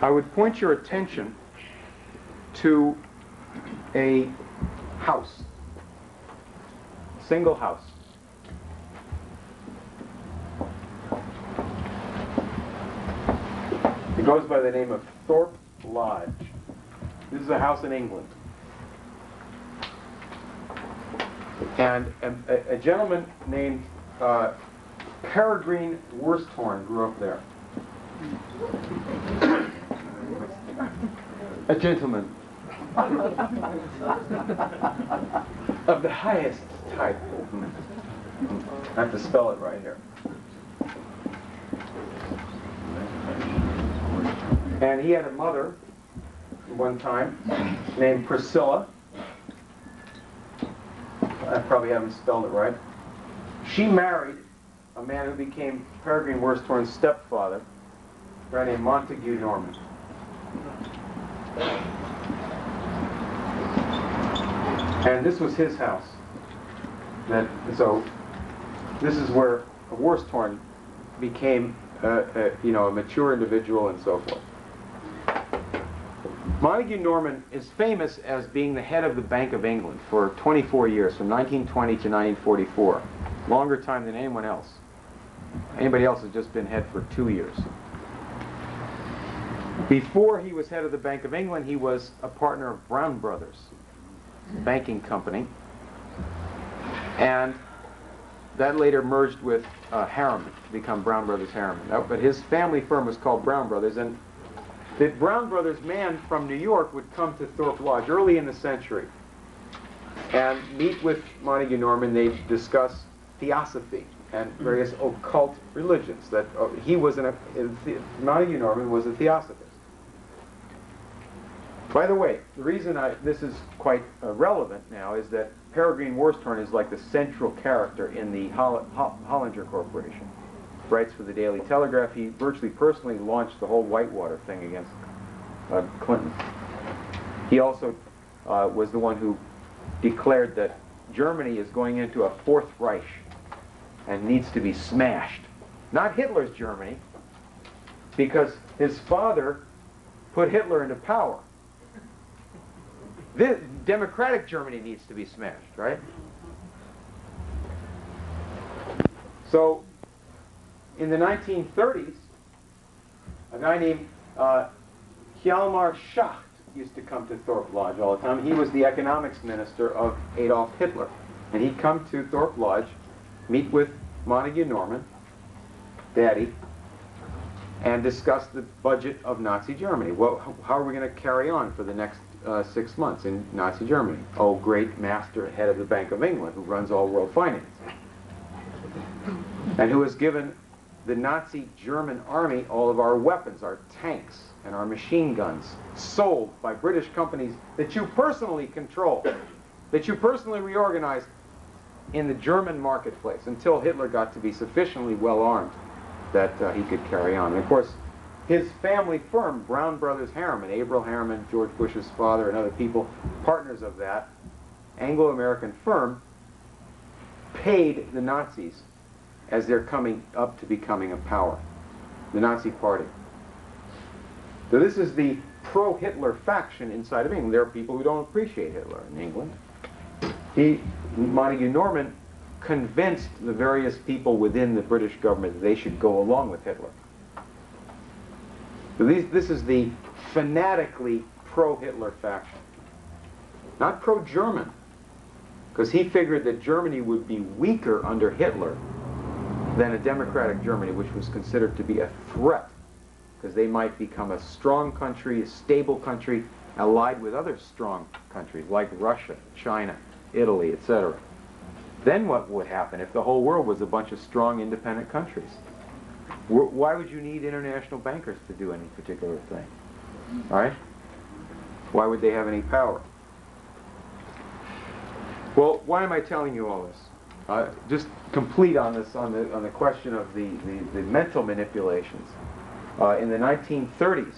I would point your attention to a house, single house. It goes by the name of Thorpe Lodge. This is a house in England. And a gentleman named Peregrine Worsthorne grew up there. A gentleman of the highest type. I have to spell it right here. And he had a mother one time named Priscilla. I probably haven't spelled it right. She married a man who became Peregrine Worsthorne's stepfather, a guy named Montagu Norman. And this was his house. So this is where Worsthorne became a mature individual and so forth. Montagu Norman is famous as being the head of the Bank of England for 24 years, from 1920 to 1944. Longer time than anyone else. Anybody else has just been head for 2 years. Before he was head of the Bank of England, he was a partner of Brown Brothers, a banking company. And that later merged with Harriman to become Brown Brothers Harriman. But his family firm was called Brown Brothers, and the Brown Brothers man from New York would come to Thorpe Lodge early in the century and meet with Montagu Norman. They'd discuss theosophy and various occult religions. That Montagu Norman was a theosophist. By the way, the reason this is quite relevant now is that Peregrine Worsthorne is like the central character in the Hollinger Corporation. Writes for the Daily Telegraph. He virtually personally launched the whole Whitewater thing against Clinton. He also was the one who declared that Germany is going into a Fourth Reich and needs to be smashed. Not Hitler's Germany, because his father put Hitler into power. The democratic Germany needs to be smashed, right? So, in the 1930s, a guy named Hjalmar Schacht used to come to Thorpe Lodge all the time. He was the economics minister of Adolf Hitler. And he'd come to Thorpe Lodge, meet with Montagu Norman, Daddy, and discuss the budget of Nazi Germany. Well, how are we going to carry on for the next 6 months in Nazi Germany? Oh, great master, head of the Bank of England, who runs all world finance, and who has given the Nazi German army all of our weapons, our tanks and our machine guns, sold by British companies that you personally control, that you personally reorganized in the German marketplace until Hitler got to be sufficiently well armed that he could carry on. And of course, his family firm, Brown Brothers Harriman, Averell Harriman, George Bush's father, and other people, partners of that Anglo-American firm, paid the Nazis as they're coming up to becoming a power, the Nazi Party. So this is the pro-Hitler faction inside of England. There are people who don't appreciate Hitler in England. Montagu Norman convinced the various people within the British government that they should go along with Hitler. So this is the fanatically pro-Hitler faction. Not pro-German, because he figured that Germany would be weaker under Hitler than a democratic Germany, which was considered to be a threat, because they might become a strong country, a stable country, allied with other strong countries like Russia, China, Italy, etc. Then what would happen if the whole world was a bunch of strong, independent countries? Why would you need international bankers to do any particular thing? All right? Why would they have any power? Well, why am I telling you all this? Just complete on this, on the question of the mental manipulations. In the 1930s,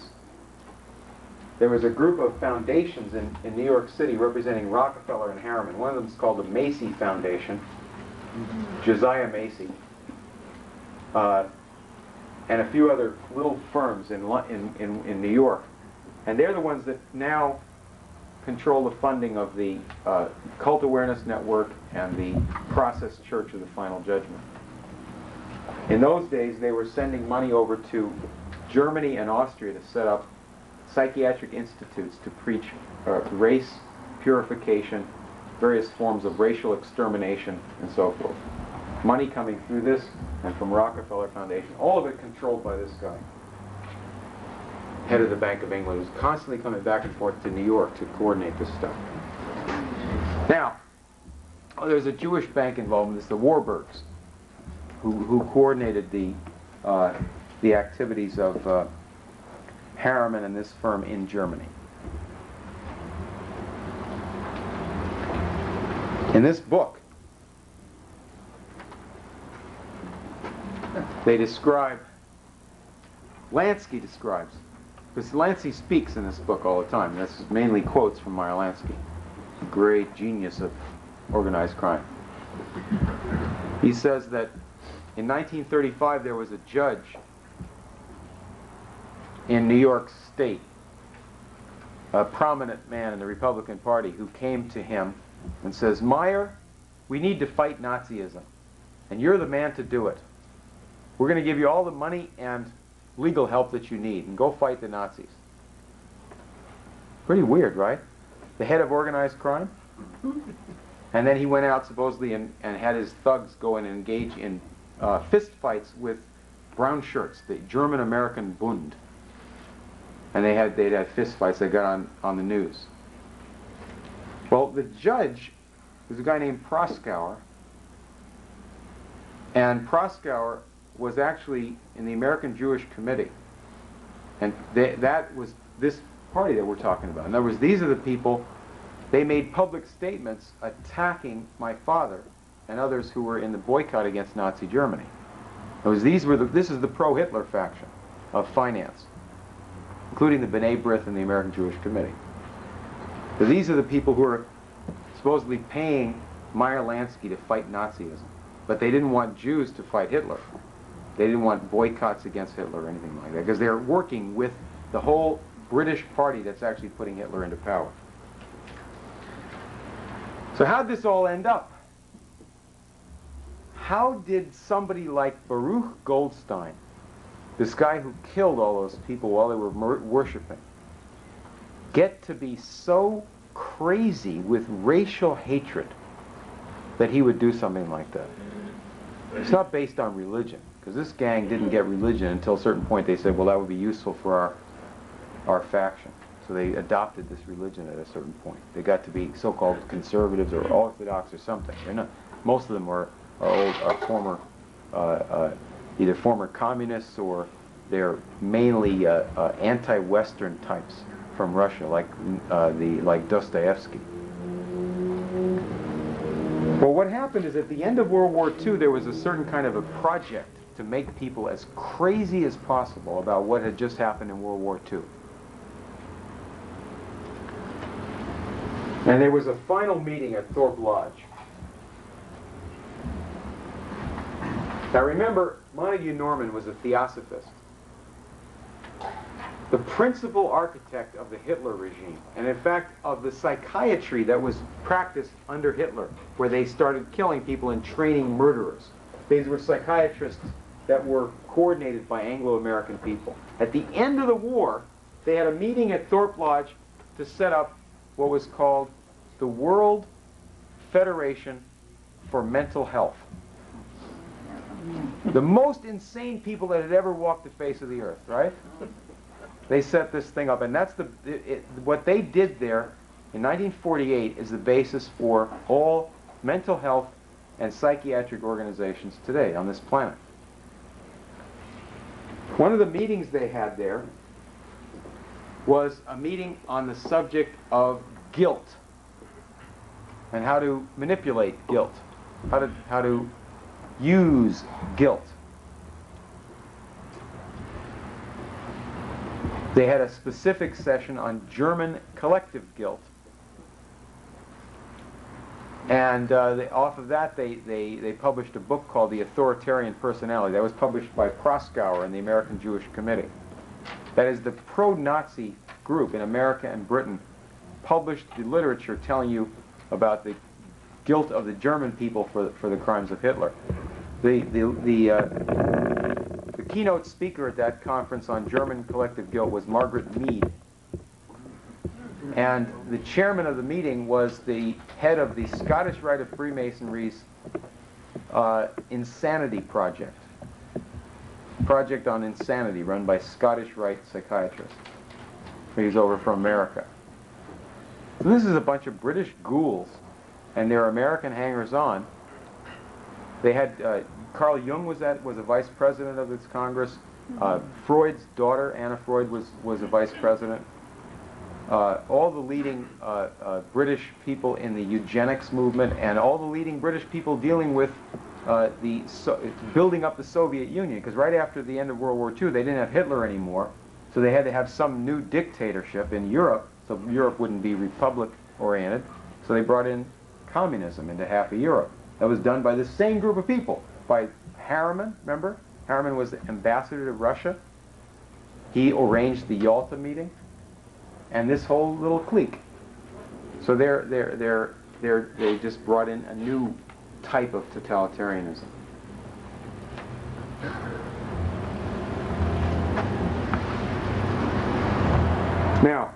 there was a group of foundations in New York City representing Rockefeller and Harriman. One of them is called the Macy Foundation, Josiah Macy. and a few other little firms in New York. And they're the ones that now control the funding of the Cult Awareness Network and the Process Church of the Final Judgment. In those days, they were sending money over to Germany and Austria to set up psychiatric institutes to preach race purification, various forms of racial extermination, and so forth. Money coming through this and from Rockefeller Foundation, all of it controlled by this guy, head of the Bank of England, who's constantly coming back and forth to New York to coordinate this stuff. Now, there's a Jewish bank involved in this, the Warburgs, who coordinated the activities of Harriman and this firm in Germany. In this book, they describe, Lansky describes, because Lansky speaks in this book all the time. This is mainly quotes from Meyer Lansky, a great genius of organized crime. He says that in 1935 there was a judge in New York State, a prominent man in the Republican Party, who came to him and says, "Meyer, we need to fight Nazism, and you're the man to do it. We're going to give you all the money and legal help that you need, and go fight the Nazis." Pretty weird, right? The head of organized crime? And then he went out supposedly and had his thugs go and engage in fist fights with brown shirts, the German-American Bund. And they'd had fist fights. They got on the news. Well, the judge was a guy named Proskauer, and Proskauer was actually in the American Jewish Committee, and that was this party that we're talking about. In other words, these are the people. They made public statements attacking my father and others who were in the boycott against Nazi Germany. In other words, this is the pro-Hitler faction of finance, including the B'nai B'rith and the American Jewish Committee. So these are the people who are supposedly paying Meyer Lansky to fight Nazism, but they didn't want Jews to fight Hitler. They didn't want boycotts against Hitler or anything like that, because they're working with the whole British party that's actually putting Hitler into power. So how did this all end up? How did somebody like Baruch Goldstein, this guy who killed all those people while they were worshiping, get to be so crazy with racial hatred that he would do something like that? It's not based on religion, because this gang didn't get religion until a certain point. They said, well, that would be useful for our faction. So they adopted this religion at a certain point. They got to be so-called conservatives or orthodox or something. They're not. Most of them are former, either former communists, or they're mainly anti-Western types from Russia, like Dostoevsky. Well, what happened is at the end of World War II, there was a certain kind of a project to make people as crazy as possible about what had just happened in World War II. And there was a final meeting at Thorpe Lodge. Now remember, Montagu Norman was a theosophist, the principal architect of the Hitler regime, and in fact of the psychiatry that was practiced under Hitler, where they started killing people and training murderers. These were psychiatrists that were coordinated by Anglo-American people. At the end of the war, they had a meeting at Thorpe Lodge to set up what was called the World Federation for Mental Health. The most insane people that had ever walked the face of the earth, right? They set this thing up, and that's what they did there in 1948 is the basis for all mental health and psychiatric organizations today on this planet. One of the meetings they had there was a meeting on the subject of guilt and how to manipulate guilt, how to use guilt. They had a specific session on German collective guilt. And off of that, they published a book called The Authoritarian Personality. That was published by Proskauer and the American Jewish Committee. That is, the pro-Nazi group in America and Britain published the literature telling you about the guilt of the German people for the crimes of Hitler. The keynote speaker at that conference on German collective guilt was Margaret Mead. And the chairman of the meeting was the head of the Scottish Rite Freemasonry's Insanity Project. Project on Insanity, run by Scottish Rite psychiatrists. He's over from America. So this is a bunch of British ghouls, and they're American hangers-on. They had Carl Jung was a vice president of this Congress. Freud's daughter, Anna Freud, was a vice president. All the leading British people in the eugenics movement, and all the leading British people dealing with building up the Soviet Union, because right after the end of World War II, they didn't have Hitler anymore, so they had to have some new dictatorship in Europe, so Europe wouldn't be republic-oriented, so they brought in communism into half of Europe. That was done by the same group of people, by Harriman, remember? Harriman was the ambassador to Russia. He arranged the Yalta meeting, and this whole little clique. So they just brought in a new type of totalitarianism. Now,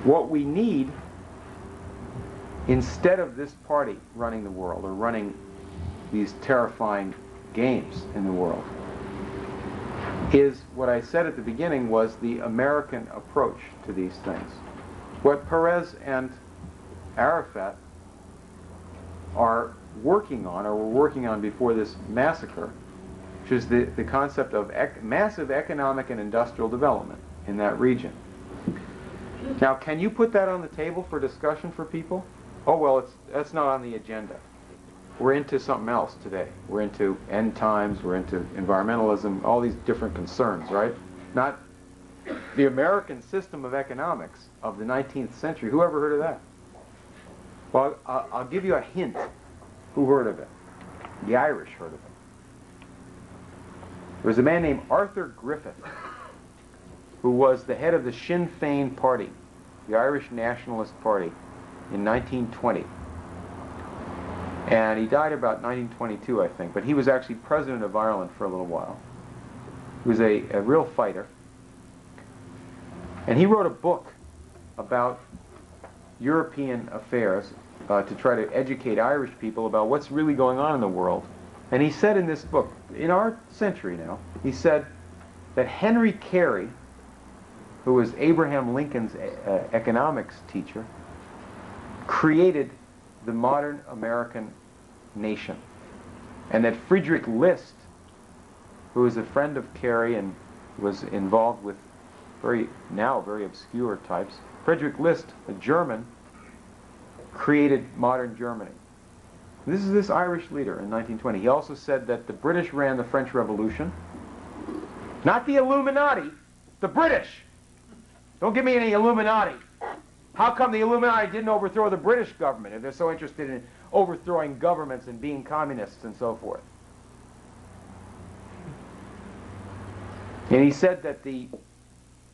what we need, instead of this party running the world or running these terrifying games in the world, is what I said at the beginning was the American approach to these things. What Perez and Arafat are working on, or were working on before this massacre, which is the concept of massive economic and industrial development in that region. Now, can you put that on the table for discussion for people? Oh, well, that's not on the agenda. We're into something else today. We're into end times, we're into environmentalism, all these different concerns, right? Not the American system of economics of the 19th century. Who ever heard of that? Well, I'll give you a hint. Who heard of it? The Irish heard of it. There was a man named Arthur Griffith, who was the head of the Sinn Féin party, the Irish Nationalist Party, in 1920. And he died about 1922, I think, but he was actually president of Ireland for a little while. He was a real fighter. And he wrote a book about European affairs to try to educate Irish people about what's really going on in the world. And he said in this book, in our century now, he said that Henry Carey, who was Abraham Lincoln's economics teacher, created the modern American nation. And that Friedrich List, who was a friend of Carey and was involved with very obscure types, Friedrich List, a German, created modern Germany. This is this Irish leader in 1920. He also said that the British ran the French Revolution. Not the Illuminati, the British. Don't give me any Illuminati. How come the Illuminati didn't overthrow the British government if they're so interested in overthrowing governments and being communists and so forth? And he said that the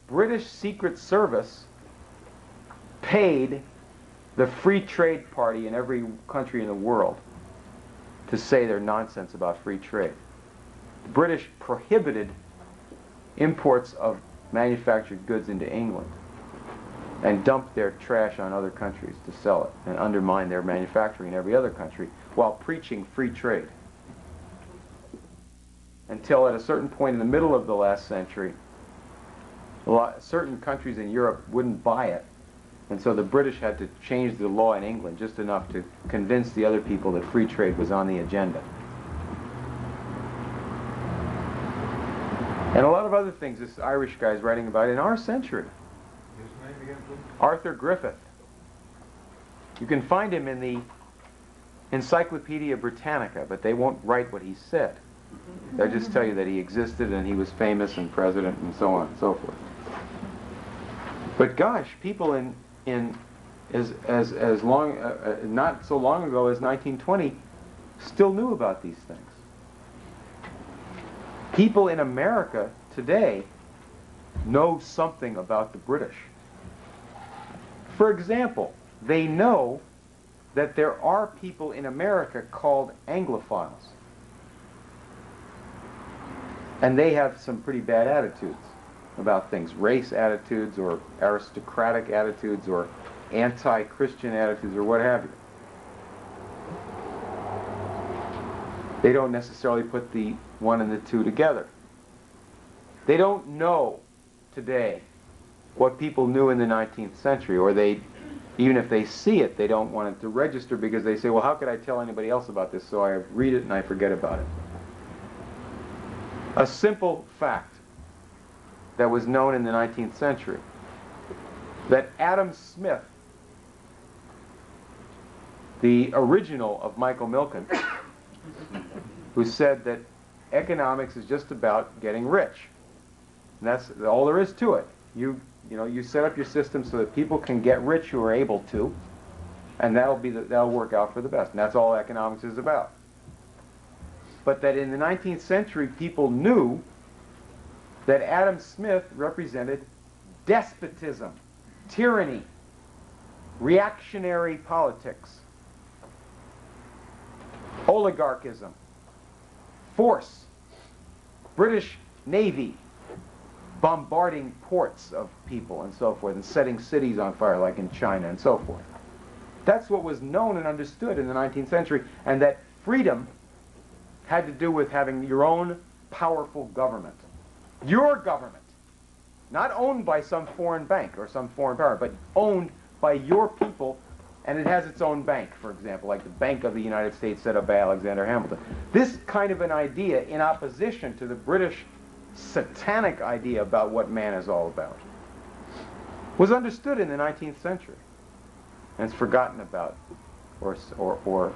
British Secret Service paid the Free Trade Party in every country in the world to say their nonsense about free trade. The British prohibited imports of manufactured goods into England and dumped their trash on other countries to sell it and undermine their manufacturing in every other country while preaching free trade. Until at a certain point in the middle of the last century, certain countries in Europe wouldn't buy it, and so the British had to change the law in England just enough to convince the other people that free trade was on the agenda. And a lot of other things this Irish guy's writing about in our century. His name again, please? Arthur Griffith. You can find him in the Encyclopedia Britannica, but they won't write what he said. They'll just tell you that he existed and he was famous and president and so on and so forth. But gosh, people in as long, not so long ago as 1920, still knew about these things. People in America today know something about the British. For example, they know that there are people in America called Anglophiles. And they have some pretty bad attitudes about things, race attitudes or aristocratic attitudes or anti-Christian attitudes or what have you. They don't necessarily put the one and the two together. They don't know today what people knew in the 19th century, or they, even if they see it, they don't want it to register because they say, well, how could I tell anybody else about this? So I read it and I forget about it. A simple fact that was known in the 19th century, that Adam Smith, the original of Michael Milken, who said that economics is just about getting rich. And that's all there is to it. You set up your system so that people can get rich who are able to, and that'll work out for the best. And that's all economics is about. But that in the 19th century, people knew that Adam Smith represented despotism, tyranny, reactionary politics, oligarchism, force, British Navy bombarding ports of people and so forth and setting cities on fire like in China and so forth. That's what was known and understood in the 19th century, and that freedom had to do with having your own powerful government. Your government. Not owned by some foreign bank or some foreign power, but owned by your people, and it has its own bank, for example, like the Bank of the United States set up by Alexander Hamilton. This kind of an idea in opposition to the British satanic idea about what man is all about was understood in the 19th century, and it's forgotten about or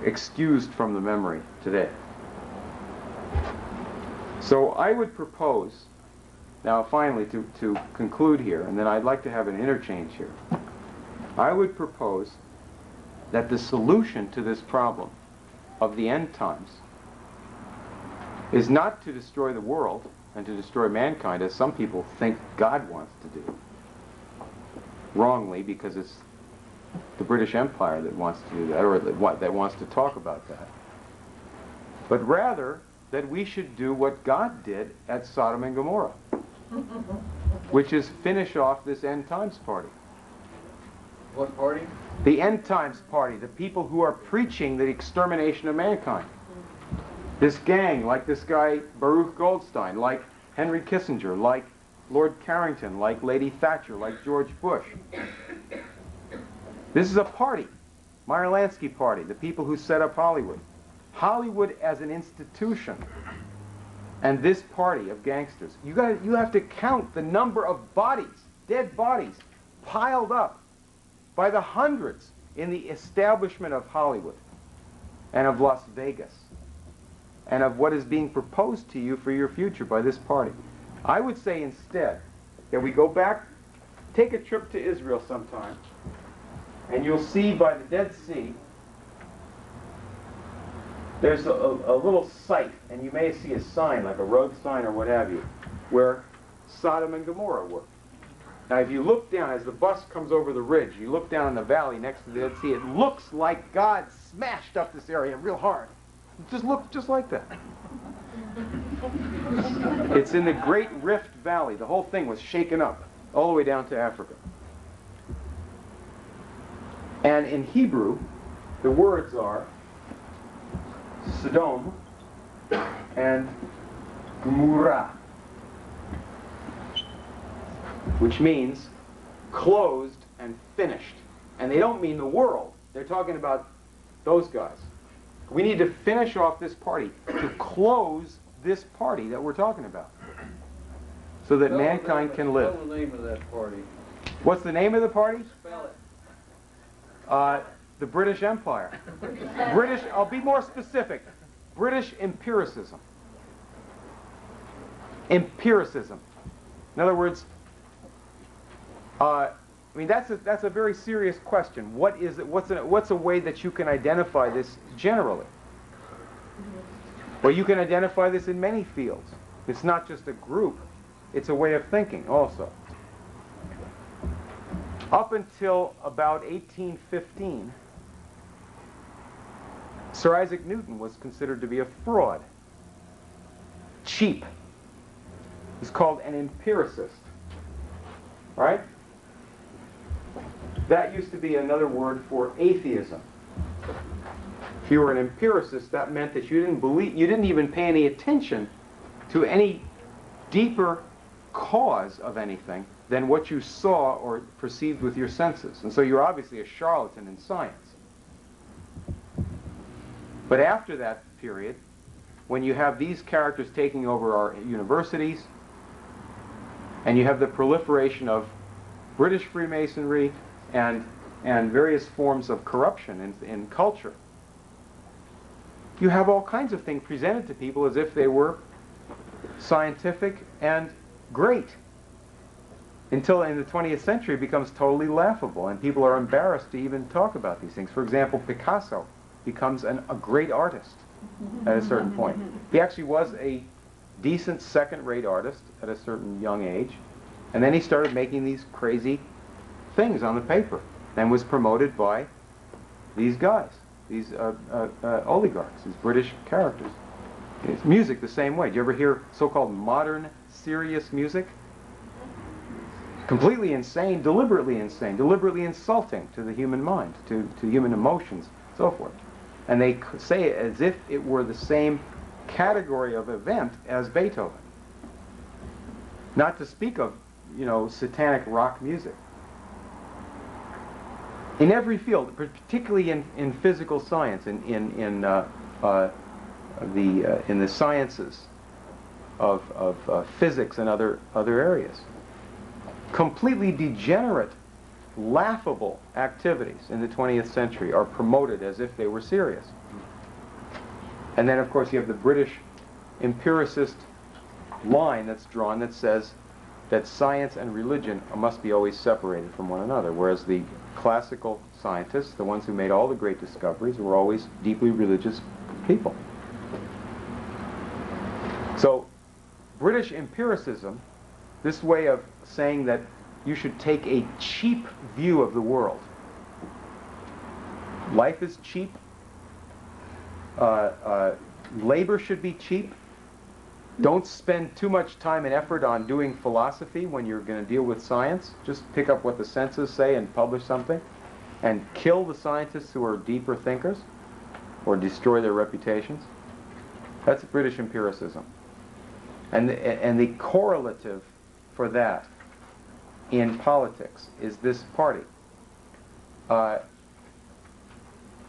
excused from the memory today. So I would propose, now finally to conclude here, and then I'd like to have an interchange here. I would propose that the solution to this problem of the end times is not to destroy the world and to destroy mankind, as some people think God wants to do. Wrongly, because it's the British Empire that wants to do that, or that wants to talk about that. But rather, that we should do what God did at Sodom and Gomorrah, which is finish off this end times party. What party? The end times party, the people who are preaching the extermination of mankind. This gang, like this guy Baruch Goldstein, like Henry Kissinger, like Lord Carrington, like Lady Thatcher, like George Bush. This is a party, Meyer Lansky party, the people who set up Hollywood. Hollywood as an institution, and this party of gangsters. You have to count the number of bodies, dead bodies, piled up by the hundreds in the establishment of Hollywood and of Las Vegas and of what is being proposed to you for your future by this party. I would say instead that we go back, take a trip to Israel sometime, and you'll see by the Dead Sea, there's a little site, and you may see a sign, like a road sign or what have you, where Sodom and Gomorrah were. Now, if you look down, as the bus comes over the ridge, you look down in the valley next to the Dead Sea, it looks like God smashed up this area real hard. It just looks just like that. It's in the Great Rift Valley. The whole thing was shaken up all the way down to Africa. And in Hebrew, the words are Sodom and Gomorrah, which means closed and finished. And they don't mean the world. They're talking about those guys. We need to finish off this party, to close this party that we're talking about, so that mankind can live. What's the name of that party? What's the name of the party? Spell it. The British Empire. British, I'll be more specific. British empiricism. Empiricism. In other words, I mean, that's a very serious question. What is it? What's a way that you can identify this generally? Well, you can identify this in many fields. It's not just a group. It's a way of thinking also. Up until about 1815, Sir Isaac Newton was considered to be a fraud. Cheap. He's called an empiricist. Right? That used to be another word for atheism. If you were an empiricist, that meant that you didn't even pay any attention to any deeper cause of anything than what you saw or perceived with your senses. And so you're obviously a charlatan in science. But after that period, when you have these characters taking over our universities, and you have the proliferation of British Freemasonry and various forms of corruption in culture, you have all kinds of things presented to people as if they were scientific and great. Until in the 20th century it becomes totally laughable, and people are embarrassed to even talk about these things. For example, Picasso becomes a great artist at a certain point. He actually was a decent second-rate artist at a certain young age, and then he started making these crazy things on the paper and was promoted by these guys, these oligarchs, these British characters. It's music the same way. Do you ever hear so-called modern serious music? Completely insane, deliberately insulting to the human mind, to human emotions, so forth. And they say it as if it were the same category of event as Beethoven. Not to speak of, satanic rock music. In every field, particularly in physical science, in the sciences of physics and other areas, completely degenerate, laughable activities in the 20th century are promoted as if they were serious. And then, of course, you have the British empiricist line that's drawn that says that science and religion must be always separated from one another, whereas the classical scientists, the ones who made all the great discoveries, were always deeply religious people. So, British empiricism, this way of saying that you should take a cheap view of the world. Life is cheap. Labor should be cheap. Don't spend too much time and effort on doing philosophy when you're going to deal with science. Just pick up what the senses say and publish something. And kill the scientists who are deeper thinkers or destroy their reputations. That's British empiricism. And the correlative for that in politics is this party.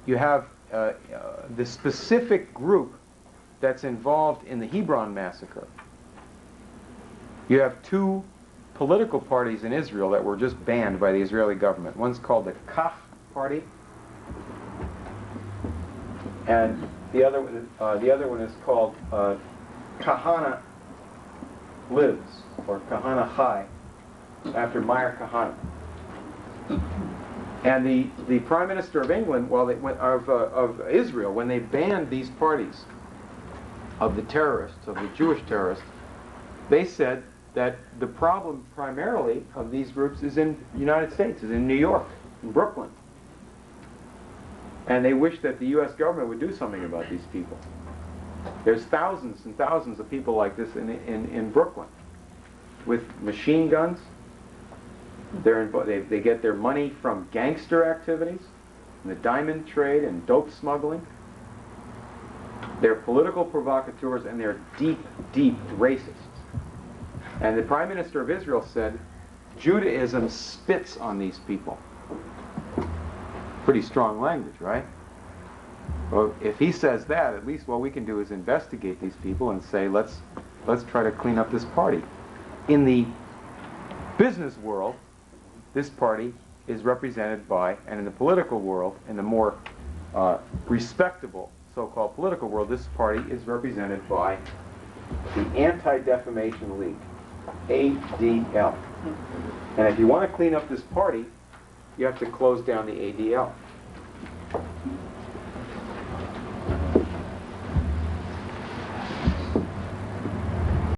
You have the specific group that's involved in the Hebron massacre. You have two political parties in Israel that were just banned by the Israeli government. One's called the Kach Party, and the other one is called Kahana Lives, or Kahana Chai, after Meir Kahana. And the Prime Minister of England, of Israel, when they banned these parties of the terrorists, of the Jewish terrorists, they said that the problem primarily of these groups is in the United States, is in New York, in Brooklyn. And they wish that the U.S. government would do something about these people. There's thousands and thousands of people like this in Brooklyn, with machine guns. They get their money from gangster activities, the diamond trade and dope smuggling. They're political provocateurs, and they're deep, deep racists. And the Prime Minister of Israel said, Judaism spits on these people. Pretty strong language, right? Well, if he says that, at least what we can do is investigate these people and say, let's try to clean up this party. In the business world, this party is represented by, and in the political world, in the more respectable so-called political world, this party is represented by the Anti-Defamation League, ADL. And if you want to clean up this party, you have to close down the ADL.